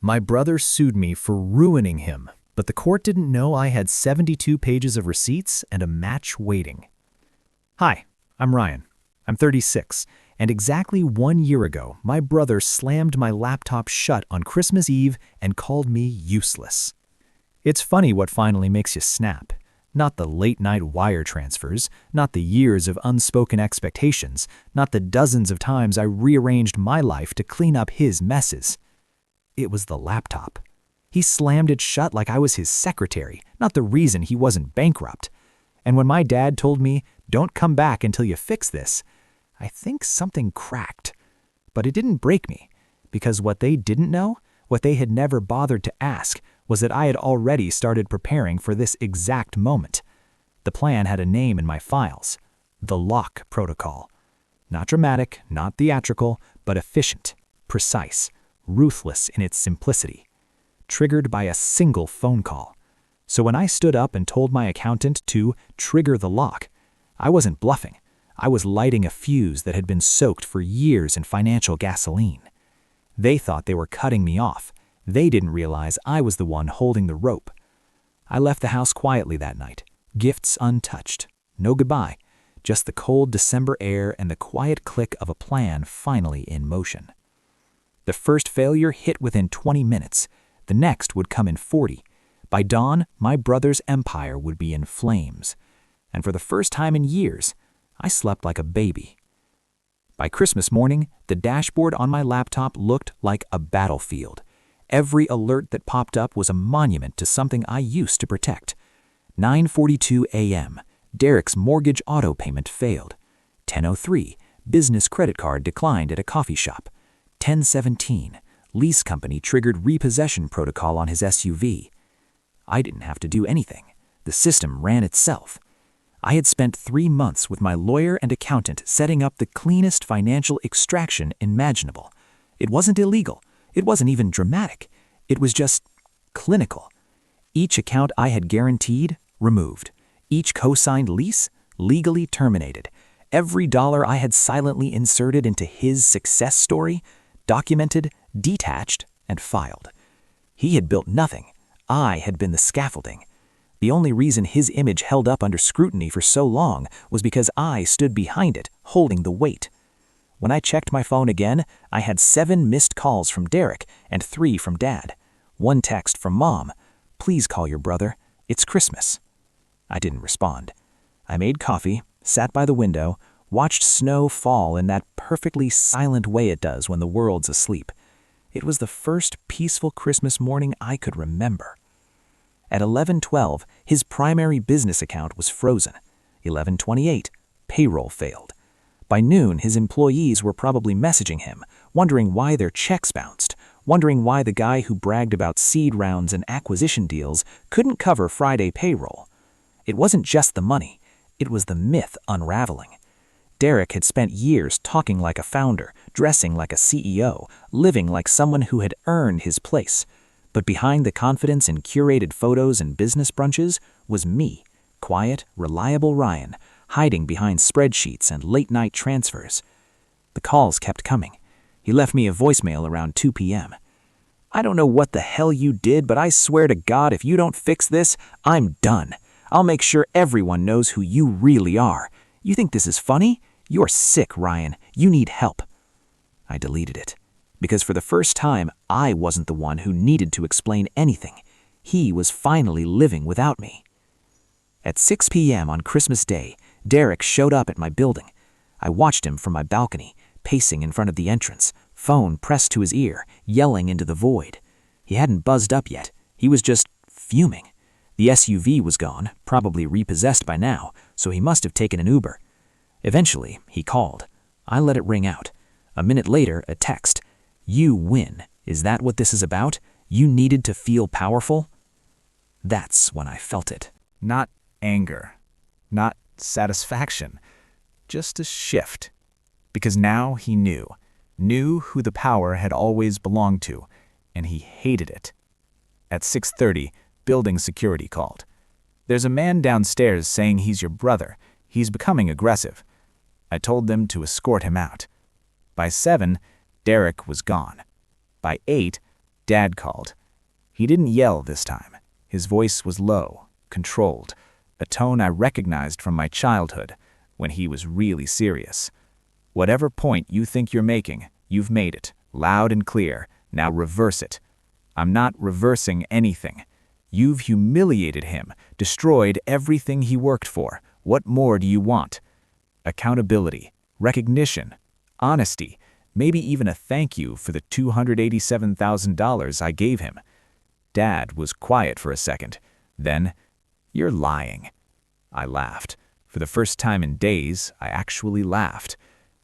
My brother sued me for ruining him, but the court didn't know I had 72 pages of receipts and a match waiting. Hi, I'm Ryan. I'm 36, and exactly 1 year ago, my brother slammed my laptop shut on Christmas Eve and called me useless. It's funny what finally makes you snap. Not the late-night wire transfers, not the years of unspoken expectations, not the dozens of times I rearranged my life to clean up his messes. It was the laptop. He slammed it shut like I was his secretary, not the reason he wasn't bankrupt. And when my dad told me, "Don't come back until you fix this," I think something cracked. But it didn't break me, because what they didn't know, what they had never bothered to ask, was that I had already started preparing for this exact moment. The plan had a name in my files: the lock protocol. Not dramatic, not theatrical, but efficient, precise, ruthless in its simplicity. Triggered by a single phone call. So when I stood up and told my accountant to trigger the lock, I wasn't bluffing. I was lighting a fuse that had been soaked for years in financial gasoline. They thought they were cutting me off. They didn't realize I was the one holding the rope. I left the house quietly that night, gifts untouched. No goodbye, just the cold December air and the quiet click of a plan finally in motion. The first failure hit within 20 minutes. The next would come in 40. By dawn, my brother's empire would be in flames. And for the first time in years, I slept like a baby. By Christmas morning, the dashboard on my laptop looked like a battlefield. Every alert that popped up was a monument to something I used to protect. 9:42 a.m., Derek's mortgage auto payment failed. 10:03, business credit card declined at a coffee shop. 10:17, lease company triggered repossession protocol on his SUV. I didn't have to do anything. The system ran itself. I had spent 3 months with my lawyer and accountant setting up the cleanest financial extraction imaginable. It wasn't illegal. It wasn't even dramatic. It was just clinical. Each account I had guaranteed, removed. Each co-signed lease, legally terminated. Every dollar I had silently inserted into his success story, documented, detached, and filed. He had built nothing. I had been the scaffolding. The only reason his image held up under scrutiny for so long was because I stood behind it, holding the weight. When I checked my phone again, I had 7 missed calls from Derek and 3 from Dad. 1 text from Mom: "Please call your brother. It's Christmas." I didn't respond. I made coffee, sat by the window, watched snow fall in that perfectly silent way it does when the world's asleep. It was the first peaceful Christmas morning I could remember. At 11:12, his primary business account was frozen. 11:28, payroll failed. By noon, his employees were probably messaging him, wondering why their checks bounced, wondering why the guy who bragged about seed rounds and acquisition deals couldn't cover Friday payroll. It wasn't just the money, it was the myth unraveling. Derek had spent years talking like a founder, dressing like a CEO, living like someone who had earned his place. But behind the confidence in curated photos and business brunches was me, quiet, reliable Ryan, hiding behind spreadsheets and late-night transfers. The calls kept coming. He left me a voicemail around 2 p.m. "I don't know what the hell you did, but I swear to God, if you don't fix this, I'm done. I'll make sure everyone knows who you really are. You think this is funny? You're sick, Ryan. You need help." I deleted it, because for the first time, I wasn't the one who needed to explain anything. He was finally living without me. At 6 p.m. on Christmas Day, Derek showed up at my building. I watched him from my balcony, pacing in front of the entrance, phone pressed to his ear, yelling into the void. He hadn't buzzed up yet. He was just fuming. The SUV was gone, probably repossessed by now, so he must have taken an Uber. Eventually, he called. I let it ring out. A minute later, a text. "You win. Is that what this is about? You needed to feel powerful?" That's when I felt it. Not anger. Not satisfaction. Just a shift. Because now he knew who the power had always belonged to, and he hated it. At 6:30, building security called. "There's a man downstairs saying he's your brother. He's becoming aggressive." I told them to escort him out. By 7, Derek was gone. By 8, Dad called. He didn't yell this time. His voice was low, controlled, a tone I recognized from my childhood when he was really serious. Whatever point you think you're making, you've made it, loud and clear. Now reverse it. I'm not reversing anything. You've humiliated him, destroyed everything he worked for. What more do you want? Accountability, recognition, honesty, maybe even a thank you for the $287,000 I gave him. Dad was quiet for a second. Then, "You're lying." I laughed. For the first time in days, I actually laughed.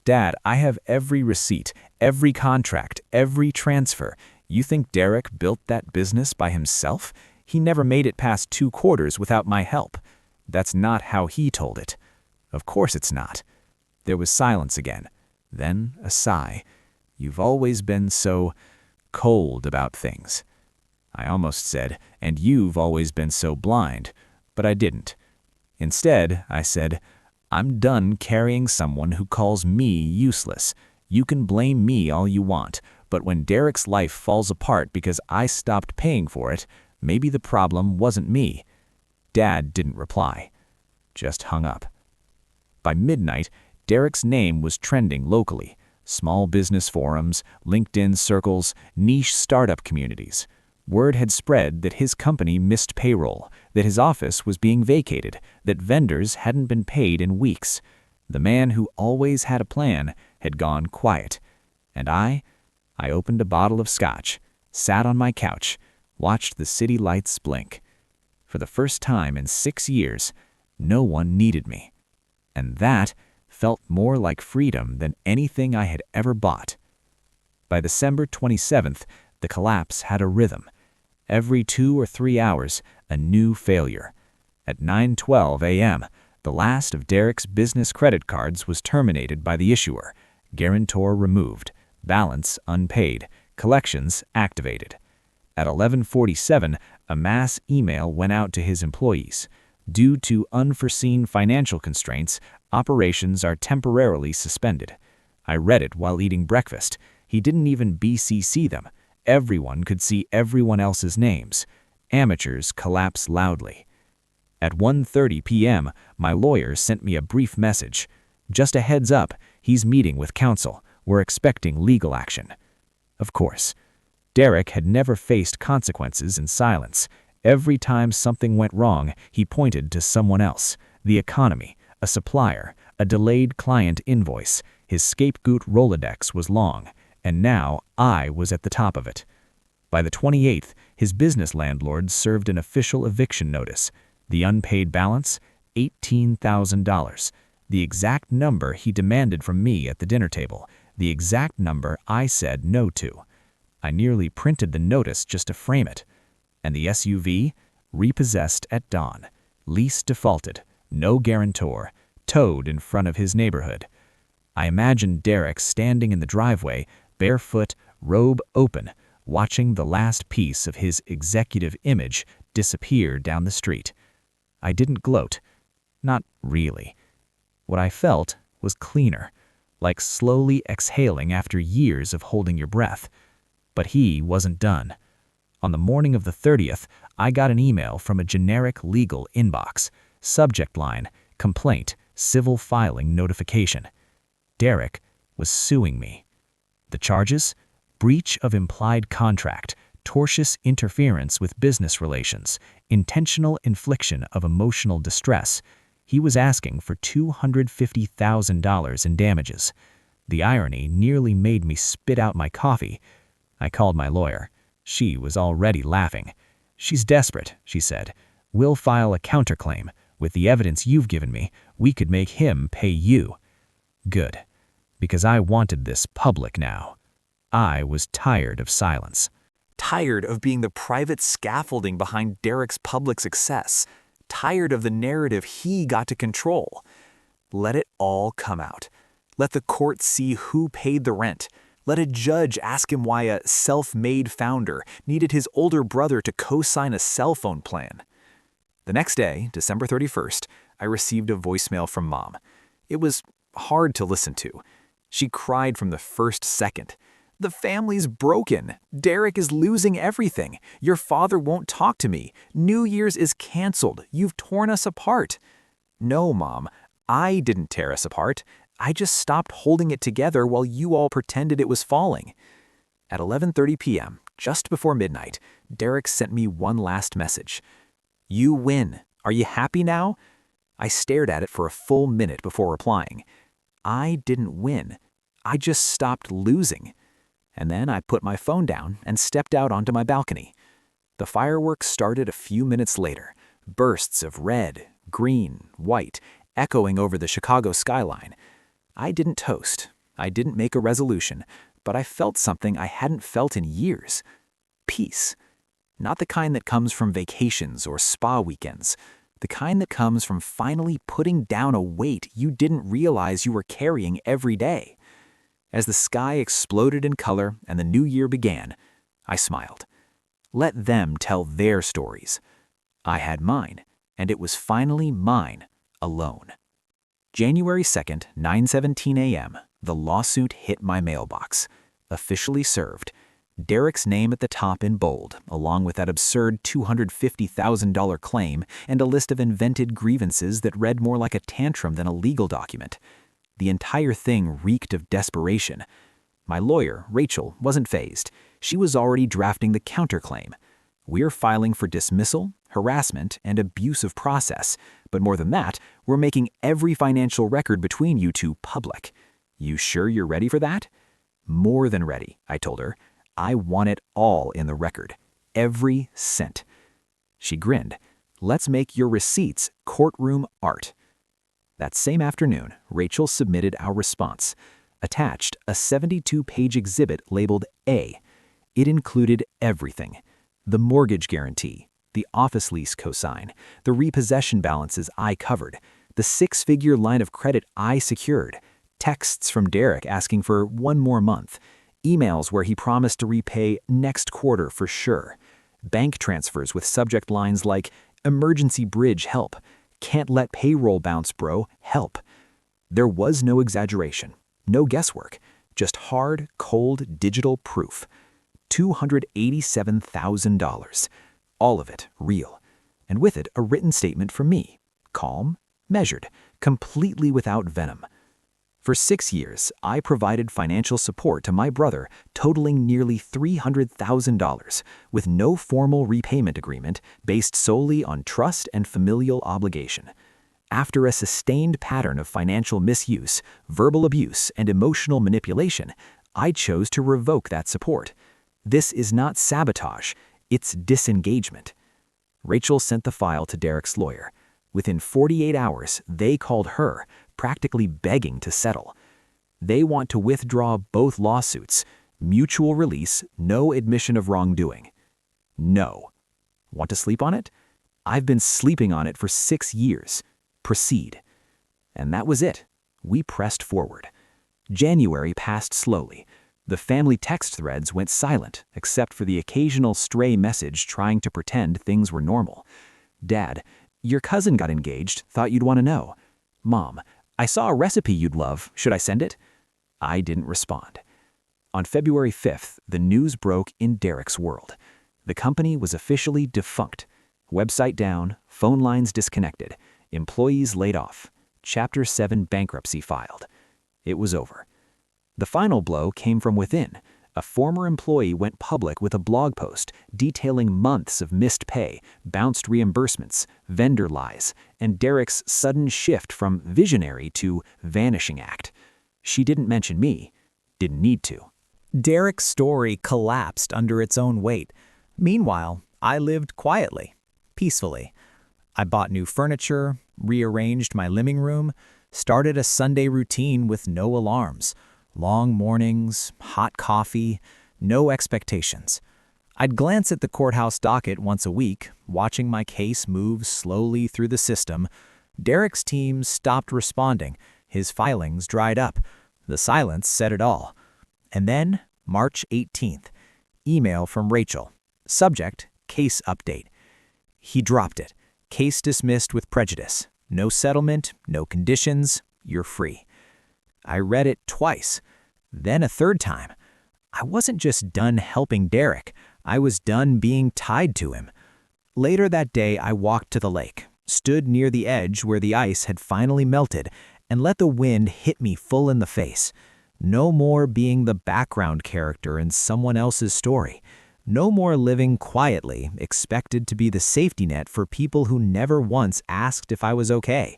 "Dad, I have every receipt, every contract, every transfer. You think Derek built that business by himself? He never made it past 2 quarters without my help. That's not how he told it." "Of course it's not." There was silence again. Then a sigh. "You've always been so cold about things." I almost said, "And you've always been so blind," but I didn't. Instead, I said, "I'm done carrying someone who calls me useless. You can blame me all you want, but when Derek's life falls apart because I stopped paying for it, maybe the problem wasn't me." Dad didn't reply, just hung up. By midnight, Derek's name was trending locally. Small business forums, LinkedIn circles, niche startup communities. Word had spread that his company missed payroll, that his office was being vacated, that vendors hadn't been paid in weeks. The man who always had a plan had gone quiet. And I opened a bottle of scotch, sat on my couch, watched the city lights blink. For the first time in 6 years, no one needed me. And that felt more like freedom than anything I had ever bought. By December 27th, the collapse had a rhythm. Every 2 or 3 hours, a new failure. At 9:12 a.m., the last of Derek's business credit cards was terminated by the issuer, guarantor removed, balance unpaid, collections activated. At 11:47, a mass email went out to his employees. Due to unforeseen financial constraints, operations are temporarily suspended. I read it while eating breakfast. He didn't even BCC them. Everyone could see everyone else's names. Amateurs collapse loudly. At 1:30 p.m., my lawyer sent me a brief message. "Just a heads up, he's meeting with counsel. We're expecting legal action." Of course. Derek had never faced consequences in silence. Every time something went wrong, he pointed to someone else. The economy, a supplier, a delayed client invoice. His scapegoat Rolodex was long, and now I was at the top of it. By the 28th, his business landlord served an official eviction notice. The unpaid balance, $18,000. The exact number he demanded from me at the dinner table. The exact number I said no to. I nearly printed the notice just to frame it. And the SUV? Repossessed at dawn. Lease defaulted. No guarantor. Towed in front of his neighborhood. I imagined Derek standing in the driveway, barefoot, robe open, watching the last piece of his executive image disappear down the street. I didn't gloat. Not really. What I felt was cleaner, like slowly exhaling after years of holding your breath. But he wasn't done. On the morning of the 30th, I got an email from a generic legal inbox. Subject line, complaint, civil filing notification. Derek was suing me. The charges? Breach of implied contract, tortious interference with business relations, intentional infliction of emotional distress. He was asking for $250,000 in damages. The irony nearly made me spit out my coffee. I called my lawyer. She was already laughing. "She's desperate," she said. "We'll file a counterclaim. With the evidence you've given me, we could make him pay you." Good. Because I wanted this public now. I was tired of silence. Tired of being the private scaffolding behind Derek's public success. Tired of the narrative he got to control. Let it all come out. Let the court see who paid the rent. Let a judge ask him why a self-made founder needed his older brother to co-sign a cell phone plan. The next day, December 31st, I received a voicemail from Mom. It was hard to listen to. She cried from the first second. The family's broken. Derek is losing everything. Your father won't talk to me. New Year's is canceled. You've torn us apart. No, Mom, I didn't tear us apart. I just stopped holding it together while you all pretended it was falling. At 11:30 p.m., just before midnight, Derek sent me one last message. You win. Are you happy now? I stared at it for a full minute before replying. I didn't win. I just stopped losing. And then I put my phone down and stepped out onto my balcony. The fireworks started a few minutes later, bursts of red, green, white, echoing over the Chicago skyline. I didn't toast. I didn't make a resolution, but I felt something I hadn't felt in years. Peace. Not the kind that comes from vacations or spa weekends. The kind that comes from finally putting down a weight you didn't realize you were carrying every day. As the sky exploded in color and the new year began, I smiled. Let them tell their stories. I had mine, and it was finally mine, alone. January 2nd, 9:17 a.m., the lawsuit hit my mailbox. Officially served. Derek's name at the top in bold, along with that absurd $250,000 claim and a list of invented grievances that read more like a tantrum than a legal document. The entire thing reeked of desperation. My lawyer, Rachel, wasn't fazed. She was already drafting the counterclaim. We're filing for dismissal, harassment, and abuse of process. But more than that, we're making every financial record between you two public. You sure you're ready for that? More than ready, I told her. I want it all in the record. Every cent. She grinned. Let's make your receipts courtroom art. That same afternoon, Rachel submitted our response. Attached, a 72-page exhibit labeled A. It included everything. The mortgage guarantee, the office lease cosign, the repossession balances I covered, the 6-figure line of credit I secured, texts from Derek asking for one more month, emails where he promised to repay next quarter for sure, bank transfers with subject lines like emergency bridge help, can't let payroll bounce bro, help. There was no exaggeration, no guesswork, just hard, cold digital proof. $287,000. All of it real. And with it, a written statement from me. Calm, measured, completely without venom. For 6 years, I provided financial support to my brother totaling nearly $300,000 with no formal repayment agreement based solely on trust and familial obligation. After a sustained pattern of financial misuse, verbal abuse, and emotional manipulation, I chose to revoke that support. This is not sabotage, it's disengagement. Rachel sent the file to Derek's lawyer. Within 48 hours, they called her, practically begging to settle. They want to withdraw both lawsuits, mutual release, no admission of wrongdoing. No. Want to sleep on it? I've been sleeping on it for 6 years. Proceed. And that was it. We pressed forward. January passed slowly. The family text threads went silent, except for the occasional stray message trying to pretend things were normal. Dad, your cousin got engaged, thought you'd want to know. Mom, I saw a recipe you'd love, should I send it? I didn't respond. On February 5th, the news broke in Derek's world. The company was officially defunct. Website down, phone lines disconnected, employees laid off, Chapter 7 bankruptcy filed. It was over. The final blow came from within. A former employee went public with a blog post detailing months of missed pay, bounced reimbursements, vendor lies, and Derek's sudden shift from visionary to vanishing act. She didn't mention me. Didn't need to. Derek's story collapsed under its own weight. Meanwhile, I lived quietly, peacefully. I bought new furniture, rearranged my living room, started a Sunday routine with no alarms. Long mornings, hot coffee, no expectations. I'd glance at the courthouse docket once a week, watching my case move slowly through the system. Derek's team stopped responding. His filings dried up. The silence said it all. And then, March 18th, email from Rachel. Subject, case update. He dropped it. Case dismissed with prejudice. No settlement, no conditions, you're free. I read it twice, then a third time. I wasn't just done helping Derek, I was done being tied to him. Later that day, I walked to the lake, stood near the edge where the ice had finally melted, and let the wind hit me full in the face. No more being the background character in someone else's story. No more living quietly, expected to be the safety net for people who never once asked if I was okay.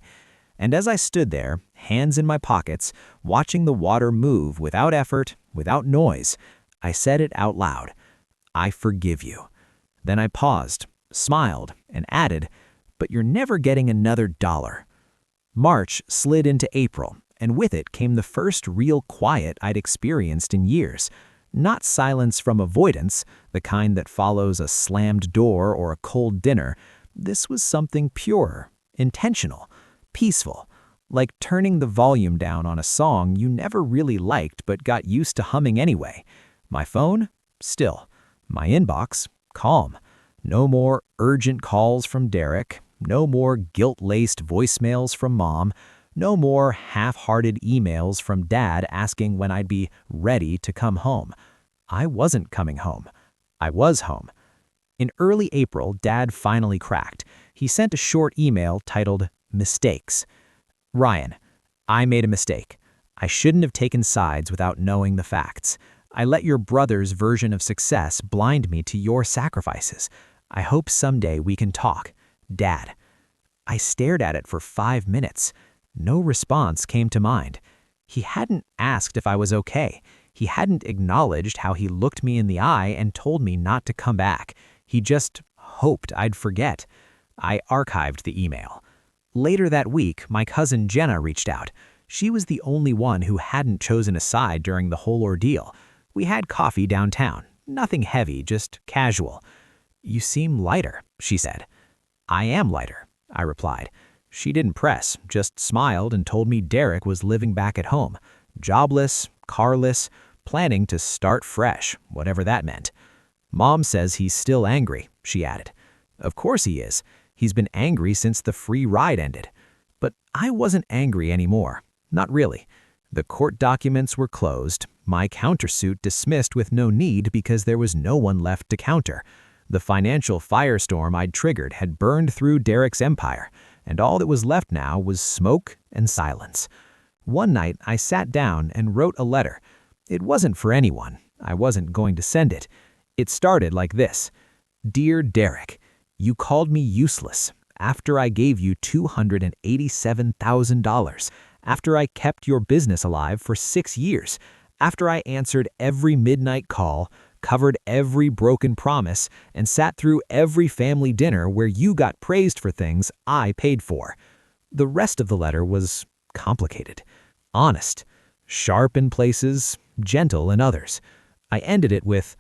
And as I stood there, hands in my pockets, watching the water move without effort, without noise, I said it out loud. I forgive you. Then I paused, smiled, and added, but you're never getting another dollar. March slid into April, and with it came the first real quiet I'd experienced in years. Not silence from avoidance, the kind that follows a slammed door or a cold dinner. This was something purer, intentional, peaceful, like turning the volume down on a song you never really liked but got used to humming anyway. My phone? Still. My inbox? Calm. No more urgent calls from Derek. No more guilt-laced voicemails from Mom. No more half-hearted emails from Dad asking when I'd be ready to come home. I wasn't coming home. I was home. In early April, Dad finally cracked. He sent a short email titled, Mistakes. Ryan, I made a mistake. I shouldn't have taken sides without knowing the facts. I let your brother's version of success blind me to your sacrifices. I hope someday we can talk. Dad. I stared at it for 5 minutes. No response came to mind. He hadn't asked if I was okay. He hadn't acknowledged how he looked me in the eye and told me not to come back. He just hoped I'd forget. I archived the email. Later that week, my cousin Jenna reached out. She was the only one who hadn't chosen a side during the whole ordeal. We had coffee downtown. Nothing heavy, just casual. You seem lighter, she said. I am lighter, I replied. She didn't press, just smiled and told me Derek was living back at home. Jobless, carless, planning to start fresh, whatever that meant. Mom says he's still angry, she added. Of course he is. He's been angry since the free ride ended. But I wasn't angry anymore. Not really. The court documents were closed, my countersuit dismissed with no need because there was no one left to counter. The financial firestorm I'd triggered had burned through Derek's empire, and all that was left now was smoke and silence. One night, I sat down and wrote a letter. It wasn't for anyone. I wasn't going to send it. It started like this. Dear Derek, you called me useless after I gave you $287,000, after I kept your business alive for 6 years, after I answered every midnight call, covered every broken promise, and sat through every family dinner where you got praised for things I paid for. The rest of the letter was complicated, honest, sharp in places, gentle in others. I ended it with,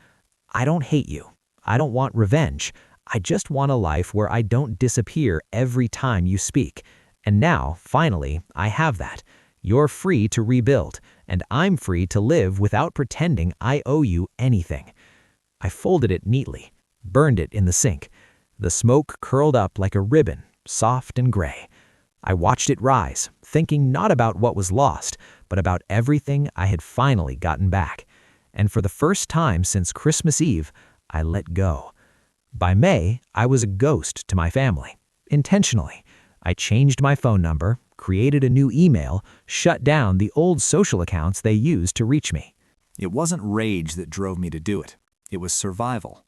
I don't hate you. I don't want revenge. I just want a life where I don't disappear every time you speak. And now, finally, I have that. You're free to rebuild, and I'm free to live without pretending I owe you anything. I folded it neatly, burned it in the sink. The smoke curled up like a ribbon, soft and gray. I watched it rise, thinking not about what was lost, but about everything I had finally gotten back. And for the first time since Christmas Eve, I let go. By May, I was a ghost to my family, intentionally. I changed my phone number, created a new email, shut down the old social accounts they used to reach me. It wasn't rage that drove me to do it. It was survival.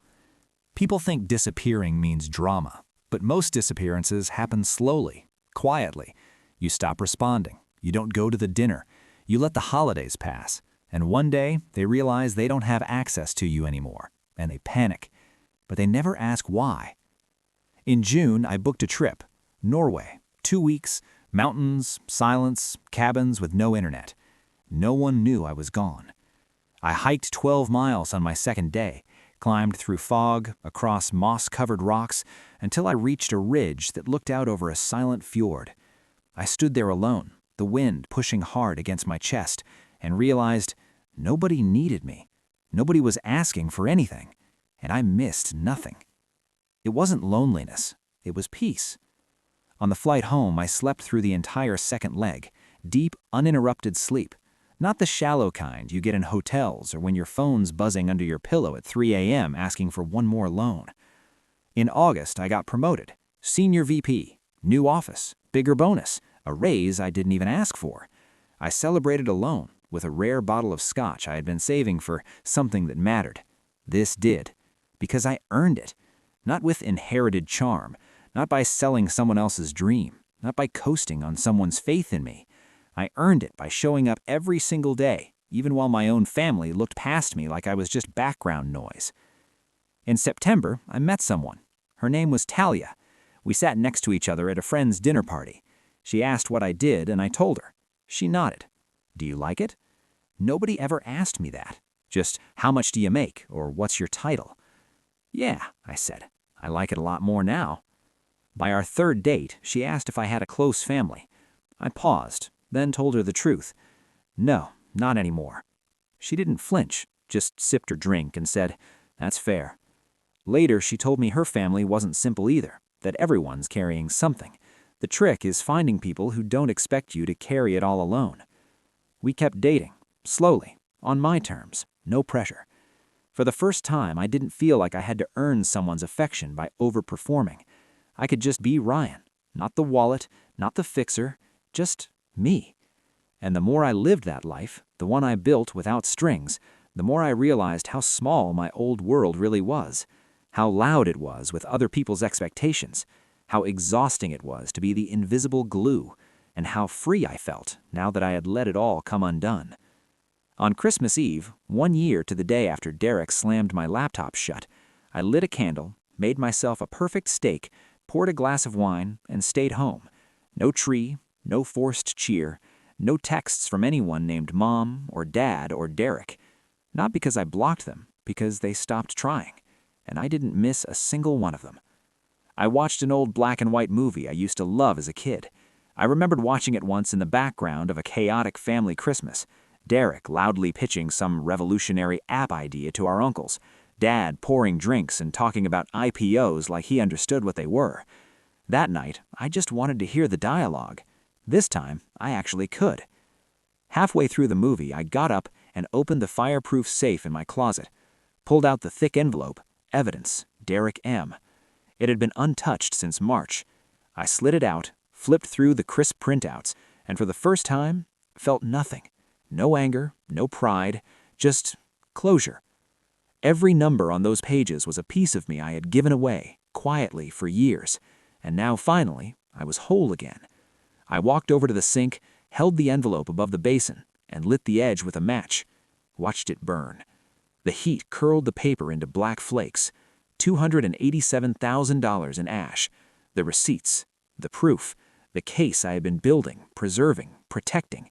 People think disappearing means drama, but most disappearances happen slowly, quietly. You stop responding. You don't go to the dinner. You let the holidays pass. And one day, they realize they don't have access to you anymore, and they panic. But they never ask why. In June, I booked a trip. Norway, 2 weeks, mountains, silence, cabins with no internet. No one knew I was gone. I hiked 12 miles on my second day, climbed through fog, across moss-covered rocks, until I reached a ridge that looked out over a silent fjord. I stood there alone, the wind pushing hard against my chest, and realized nobody needed me. Nobody was asking for anything, and I missed nothing. It wasn't loneliness, it was peace. On the flight home, I slept through the entire second leg, deep, uninterrupted sleep. Not the shallow kind you get in hotels or when your phone's buzzing under your pillow at 3 a.m. asking for one more loan. In August, I got promoted. Senior VP, new office, bigger bonus, a raise I didn't even ask for. I celebrated alone with a rare bottle of scotch I had been saving for something that mattered. This did, because I earned it. Not with inherited charm, not by selling someone else's dream, not by coasting on someone's faith in me. I earned it by showing up every single day, even while my own family looked past me like I was just background noise. In September, I met someone. Her name was Talia. We sat next to each other at a friend's dinner party. She asked what I did, and I told her. She nodded. Do you like it? Nobody ever asked me that. Just, how much do you make, or what's your title? Yeah, I said. I like it a lot more now. By our third date, she asked if I had a close family. I paused, then told her the truth. No, not anymore. She didn't flinch, just sipped her drink and said, that's fair. Later, she told me her family wasn't simple either, that everyone's carrying something. The trick is finding people who don't expect you to carry it all alone. We kept dating, slowly, on my terms, no pressure. For the first time, I didn't feel like I had to earn someone's affection by overperforming. I could just be Ryan, not the wallet, not the fixer, just me. And the more I lived that life, the one I built without strings, the more I realized how small my old world really was, how loud it was with other people's expectations, how exhausting it was to be the invisible glue, and how free I felt now that I had let it all come undone. On Christmas Eve, 1 year to the day after Derek slammed my laptop shut, I lit a candle, made myself a perfect steak, poured a glass of wine, and stayed home. No tree, no forced cheer, no texts from anyone named Mom or Dad or Derek. Not because I blocked them, because they stopped trying, and I didn't miss a single one of them. I watched an old black and white movie I used to love as a kid. I remembered watching it once in the background of a chaotic family Christmas. Derek loudly pitching some revolutionary app idea to our uncles. Dad pouring drinks and talking about IPOs like he understood what they were. That night, I just wanted to hear the dialogue. This time, I actually could. Halfway through the movie, I got up and opened the fireproof safe in my closet. Pulled out the thick envelope, evidence, Derek M. It had been untouched since March. I slid it out, flipped through the crisp printouts, and for the first time, felt nothing. No anger, no pride, just closure. Every number on those pages was a piece of me I had given away, quietly, for years, and now finally, I was whole again. I walked over to the sink, held the envelope above the basin, and lit the edge with a match. Watched it burn. The heat curled the paper into black flakes. $287,000 in ash. The receipts, the proof, the case I had been building, preserving, protecting.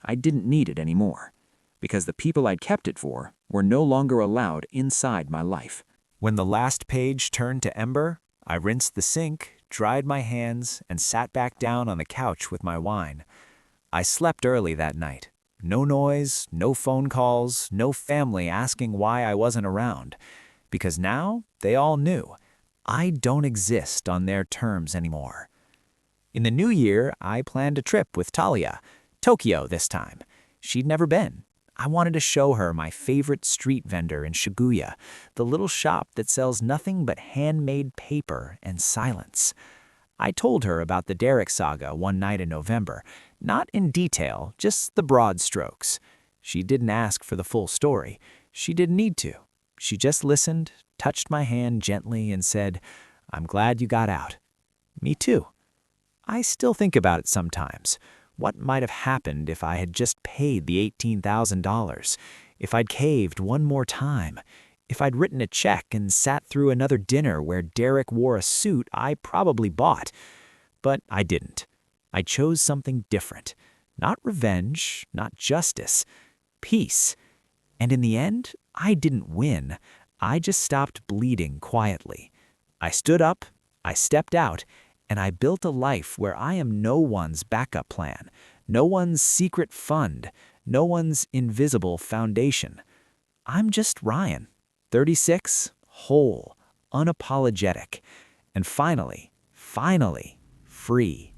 I didn't need it anymore, because the people I'd kept it for were no longer allowed inside my life. When the last page turned to ember, I rinsed the sink, dried my hands, and sat back down on the couch with my wine. I slept early that night. No noise, no phone calls, no family asking why I wasn't around. Because now, they all knew. I don't exist on their terms anymore. In the new year, I planned a trip with Talia. Tokyo this time. She'd never been. I wanted to show her my favorite street vendor in Shibuya, the little shop that sells nothing but handmade paper and silence. I told her about the Derek saga one night in November, not in detail, just the broad strokes. She didn't ask for the full story. She didn't need to. She just listened, touched my hand gently, and said, "I'm glad you got out." Me too. I still think about it sometimes. What might have happened if I had just paid the $18,000? If I'd caved one more time? If I'd written a check and sat through another dinner where Derek wore a suit I probably bought? But I didn't. I chose something different. Not revenge, not justice. Peace. And in the end, I didn't win. I just stopped bleeding quietly. I stood up, I stepped out, and I built a life where I am no one's backup plan, no one's secret fund, no one's invisible foundation. I'm just Ryan, 36, whole, unapologetic, and finally, free.